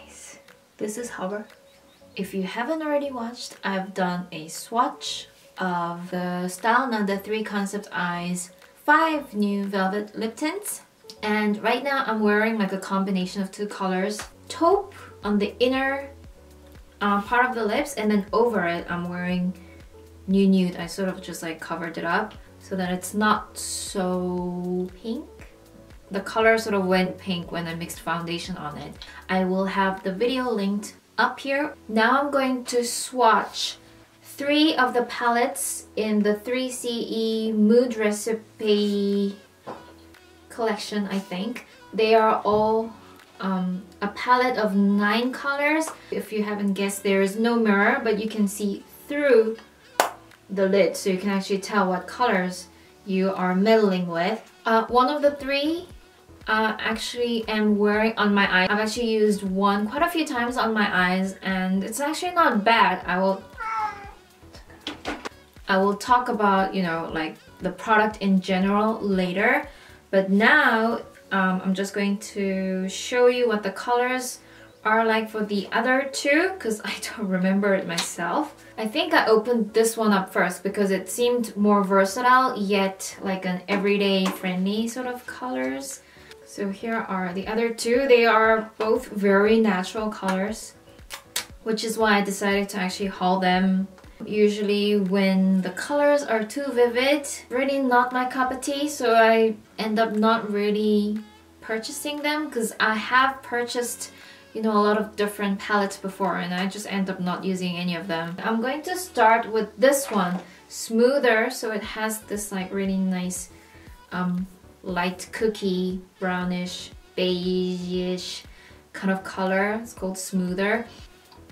guys, this is Hover. If you haven't already watched, I've done a swatch of the Stylenanda 3 Concept Eyes 5 new velvet lip tints. And right now I'm wearing like a combination of two colors. Taupe on the inner part of the lips, and then over it I'm wearing nude. I sort of just like covered it up so that it's not so pink. The color sort of went pink when I mixed foundation on it. I will have the video linked up here. Now I'm going to swatch 3 of the palettes in the 3CE Mood Recipe collection, I think. They are all a palette of 9 colors. If you haven't guessed, there is no mirror, but you can see through the lid, so you can actually tell what colors you are meddling with. One of the 3 actually am wearing on my eye. I've actually used one quite a few times on my eyes, and it's actually not bad. I will talk about, you know, like the product in general later, but now I'm just going to show you what the colors are like for the other 2, because I don't remember it myself. I think I opened this one up first because it seemed more versatile, yet like an everyday friendly sort of colors. So here are the other 2. They are both very natural colors, which is why I decided to actually haul them. Usually when the colors are too vivid, really not my cup of tea, so I end up not really purchasing them, because I have purchased, you know, a lot of different palettes before and I just end up not using any of them. I'm going to start with this one, Smoother. So it has this like really nice light cookie, brownish, beige-ish kind of color. It's called Smoother.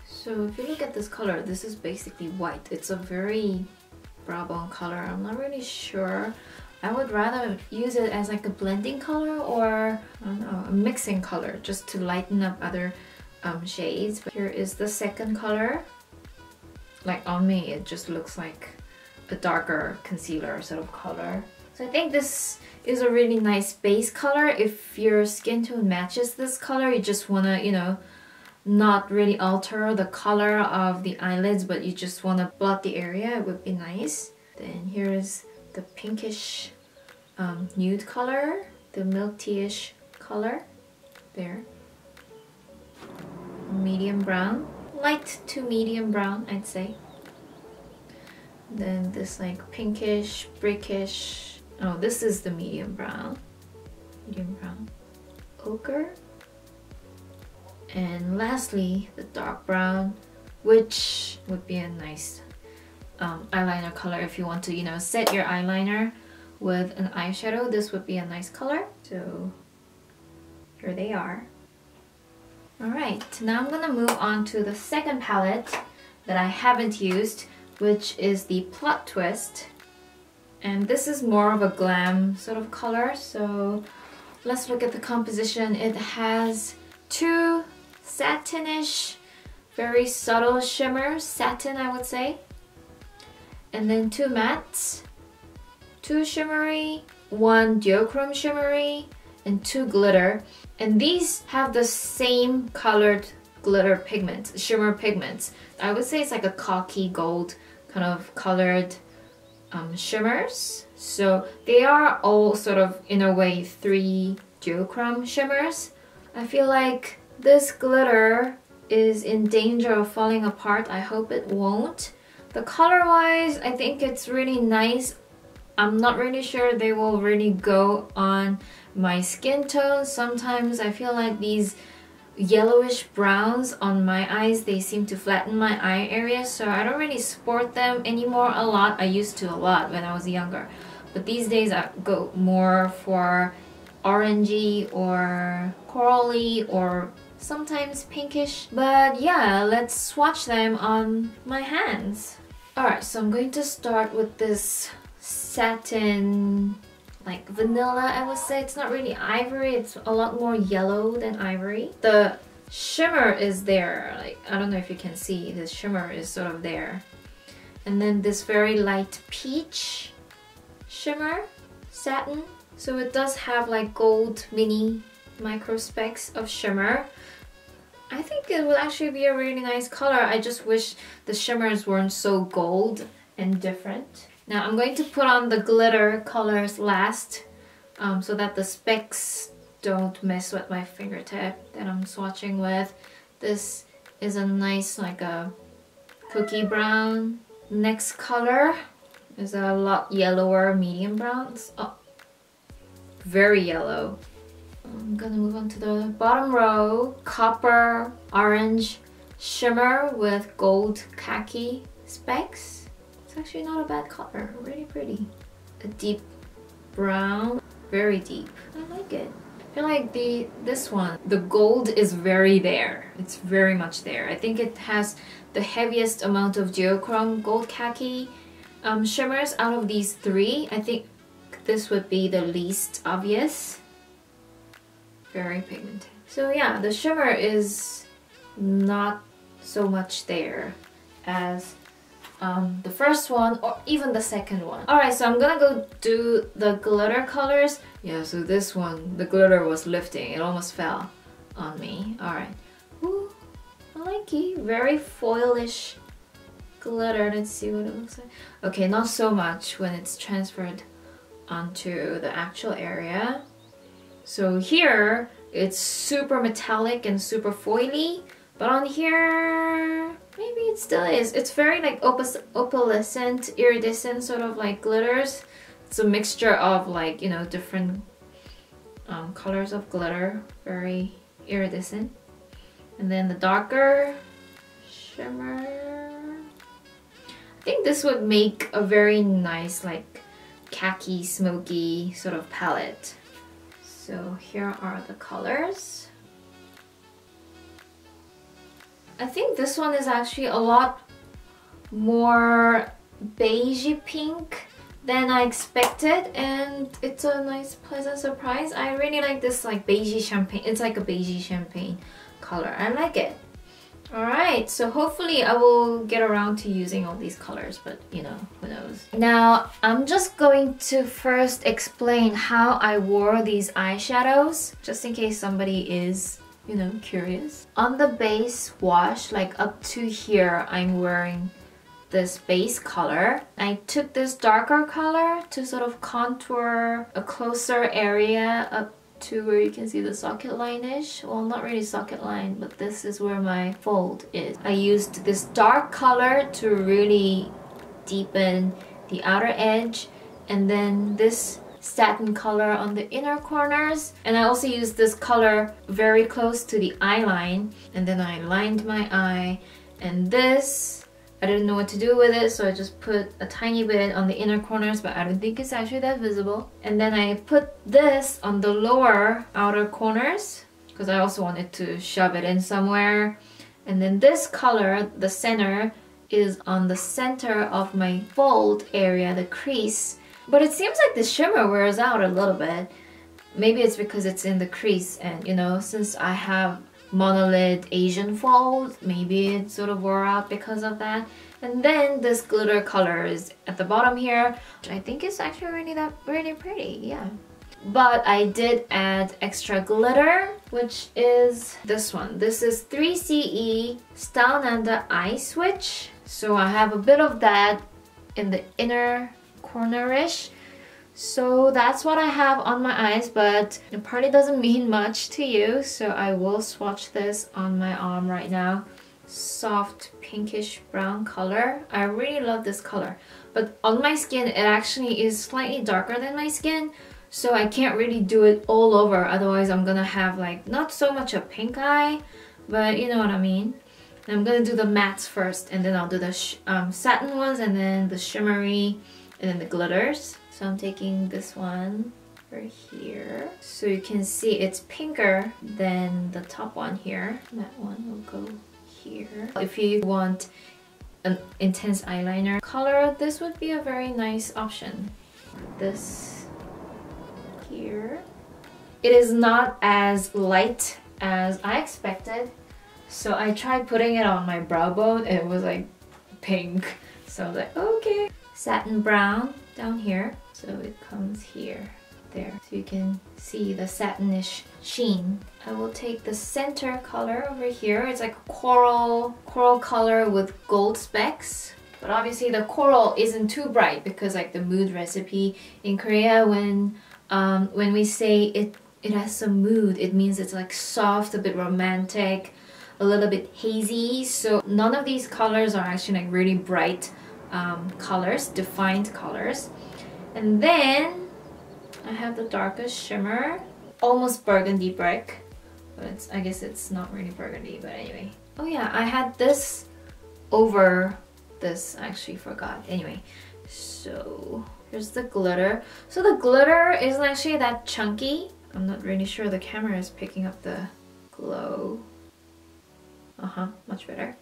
So if you look at this color, this is basically white. It's a very brow bone color. I'm not really sure. I would rather use it as like a blending color, or I don't know, a mixing color, just to lighten up other shades. But here is the second color. Like on me, it just looks like a darker concealer sort of color. So I think this is a really nice base color. If your skin tone matches this color, you just wanna, you know, not really alter the color of the eyelids, but you just wanna blot the area, it would be nice. Then here is the pinkish nude color, the milk tea-ish color, there. Medium brown, light to medium brown, I'd say. Then this like pinkish, brickish, oh, this is the medium brown, ochre. And lastly, the dark brown, which would be a nice eyeliner color if you want to, you know, set your eyeliner with an eyeshadow. This would be a nice color. So here they are. Alright, now I'm gonna move on to the second palette that I haven't used, which is the Plot Twist. And this is more of a glam sort of color, so let's look at the composition. It has 2 satinish, very subtle shimmer, satin I would say, and then 2 mattes, 2 shimmery, 1 duochrome shimmery, and 2 glitter. And these have the same colored glitter pigments, shimmer pigments. I would say it's like a khaki gold kind of colored shimmers. So they are all sort of, in a way, 3 duochrome shimmers. I feel like this glitter is in danger of falling apart. I hope it won't. The color-wise, I think it's really nice. I'm not really sure they will really go on my skin tone. Sometimes I feel like these yellowish browns on my eyes, they seem to flatten my eye area, so I don't really sport them anymore a lot. I used to a lot when I was younger, but these days I go more for orangey or corally or sometimes pinkish. But yeah, let's swatch them on my hands. Alright, so I'm going to start with this satin, like vanilla I would say. It's not really ivory, it's a lot more yellow than ivory. The shimmer is there, like I don't know if you can see, the shimmer is sort of there. And then this very light peach shimmer, satin. So it does have like gold mini micro specks of shimmer. I think it would actually be a really nice color. I just wish the shimmers weren't so gold and different. Now I'm going to put on the glitter colors last so that the specks don't mess with my fingertip that I'm swatching with. This is a nice like a cookie brown. Next color is a lot yellower medium browns. Oh, very yellow. I'm gonna move on to the bottom row. Copper orange shimmer with gold khaki specks. It's actually not a bad color, really pretty. A deep brown, very deep. I like it. I feel like this one, the gold is very there. It's very much there. I think it has the heaviest amount of duochrome gold khaki shimmers out of these three. I think this would be the least obvious. Very pigmented. So yeah, the shimmer is not so much there as the first one or even the second one. Alright, so I'm gonna go do the glitter colors. Yeah, so this one, the glitter was lifting. It almost fell on me. Alright. Ooh, I like it. Very foilish glitter. Let's see what it looks like. Okay, not so much when it's transferred onto the actual area. So here, it's super metallic and super foily, but on here, maybe it still is. It's very like opalescent, iridescent sort of like glitters. It's a mixture of like, you know, different colors of glitter, very iridescent. And then the darker shimmer. I think this would make a very nice like khaki, smoky sort of palette. So here are the colors. I think this one is actually a lot more beigey pink than I expected, and it's a nice pleasant surprise. I really like this like beigey champagne. It's like a beigey champagne color. I like it. Alright, so hopefully I will get around to using all these colors, but you know, who knows. Now, I'm just going to first explain how I wore these eyeshadows, just in case somebody is, you know, curious. On the base wash, like up to here, I'm wearing this base color. I took this darker color to sort of contour a closer area up to where you can see the socket line-ish. Well, not really socket line, but this is where my fold is. I used this dark color to really deepen the outer edge, and then this satin color on the inner corners. And I also used this color very close to the eye line, and then I lined my eye. And this, I didn't know what to do with it, so I just put a tiny bit on the inner corners, but I don't think it's actually that visible. And then I put this on the lower outer corners, because I also wanted to shove it in somewhere. And then this color, the center, is on the center of my fold area, the crease. But it seems like the shimmer wears out a little bit. Maybe it's because it's in the crease, and you know, since I have monolid Asian fold, maybe it sort of wore out because of that. And then this glitter color is at the bottom here, which I think is actually really pretty, yeah. But I did add extra glitter, which is this one. This is 3CE Stylenanda Eye Switch. So I have a bit of that in the inner corner-ish. So that's what I have on my eyes, but it probably doesn't mean much to you, so I will swatch this on my arm right now. Soft pinkish brown color. I really love this color, but on my skin it actually is slightly darker than my skin, so I can't really do it all over, otherwise I'm gonna have like not so much a pink eye, but you know what I mean. And I'm gonna do the mattes first, and then I'll do the satin ones, and then the shimmery, and then the glitters. So I'm taking this one right here. So you can see it's pinker than the top one here. That one will go here. If you want an intense eyeliner color, this would be a very nice option. This here. It is not as light as I expected. So I tried putting it on my brow bone and it was like pink. So I was like, okay. Satin brown down here. So it comes here, there. So you can see the satinish sheen. I will take the center color over here. It's like a coral color with gold specks. But obviously the coral isn't too bright because like the mood recipe in Korea, when we say it has some mood, it means it's like soft, a bit romantic, a little bit hazy. So none of these colors are actually like really bright colors, defined colors. And then I have the darkest shimmer, almost burgundy brick, but I guess it's not really burgundy, but anyway. Oh yeah, I had this over this, I actually forgot. Anyway, so here's the glitter. So the glitter isn't actually that chunky. I'm not really sure the camera is picking up the glow. Much better.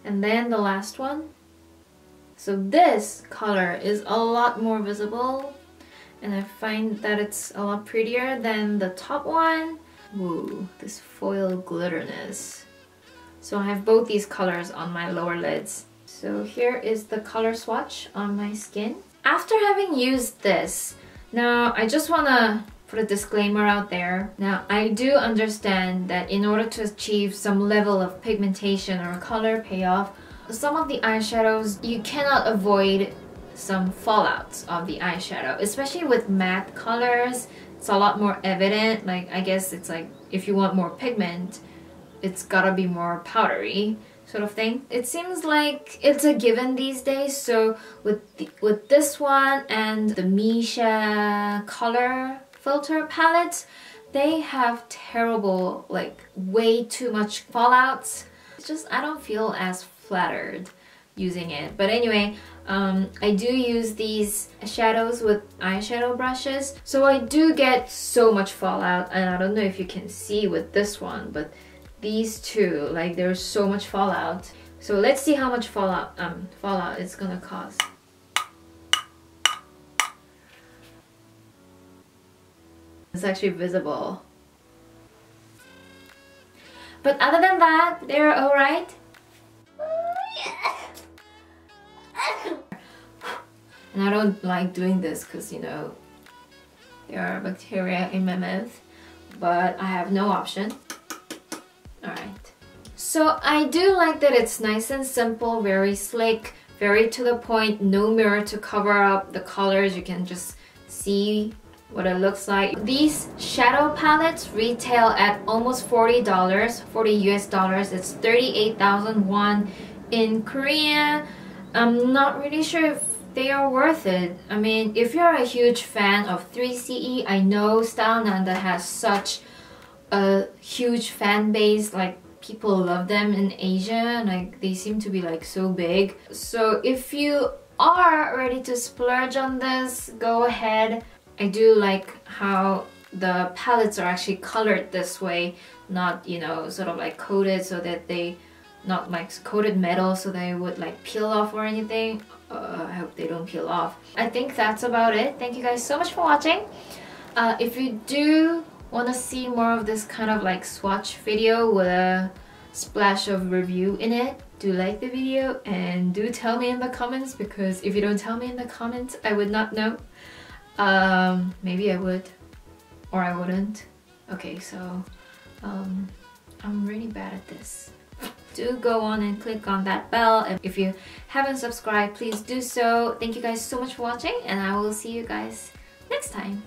And then the last one. So this color is a lot more visible, and I find that it's a lot prettier than the top one. Woo, this foil glitterness. So I have both these colors on my lower lids. So here is the color swatch on my skin. After having used this, now I just want to put a disclaimer out there. Now I do understand that in order to achieve some level of pigmentation or color payoff, some of the eyeshadows, you cannot avoid some fallouts of the eyeshadow, especially with matte colors. It's a lot more evident. Like, I guess it's like if you want more pigment, it's gotta be more powdery sort of thing. It seems like it's a given these days. So with this one and the Misha color filter palettes, they have terrible, like way too much fallouts. It's just, I don't feel as flattered using it. But anyway, I do use these shadows with eyeshadow brushes, so I do get so much fallout, and I don't know if you can see with this one, but these two, like there's so much fallout. So let's see how much fallout it's gonna cause. It's actually visible. But other than that, they're alright. And I don't like doing this because, you know, there are bacteria in my mouth, but I have no option. Alright. So I do like that it's nice and simple, very slick, very to the point, no mirror to cover up the colors. You can just see what it looks like. These shadow palettes retail at almost $40, 40 US dollars. It's 38,000 won in Korea. I'm not really sure if they are worth it. I mean, if you're a huge fan of 3CE, I know Stylenanda has such a huge fan base, like people love them in Asia, like they seem to be like so big. So if you are ready to splurge on this, go ahead. I do like how the palettes are actually colored this way, not, you know, sort of like coated so that they, not like coated metal so they would like peel off or anything. I hope they don't peel off. I think that's about it. Thank you guys so much for watching. If you do want to see more of this kind of like swatch video with a splash of review in it, do like the video and do tell me in the comments, because if you don't tell me in the comments, I would not know. Maybe I would, or I wouldn't. Okay, so I'm really bad at this. Do go on and click on that bell, and if you haven't subscribed, please do so. Thank you guys so much for watching, and I will see you guys next time.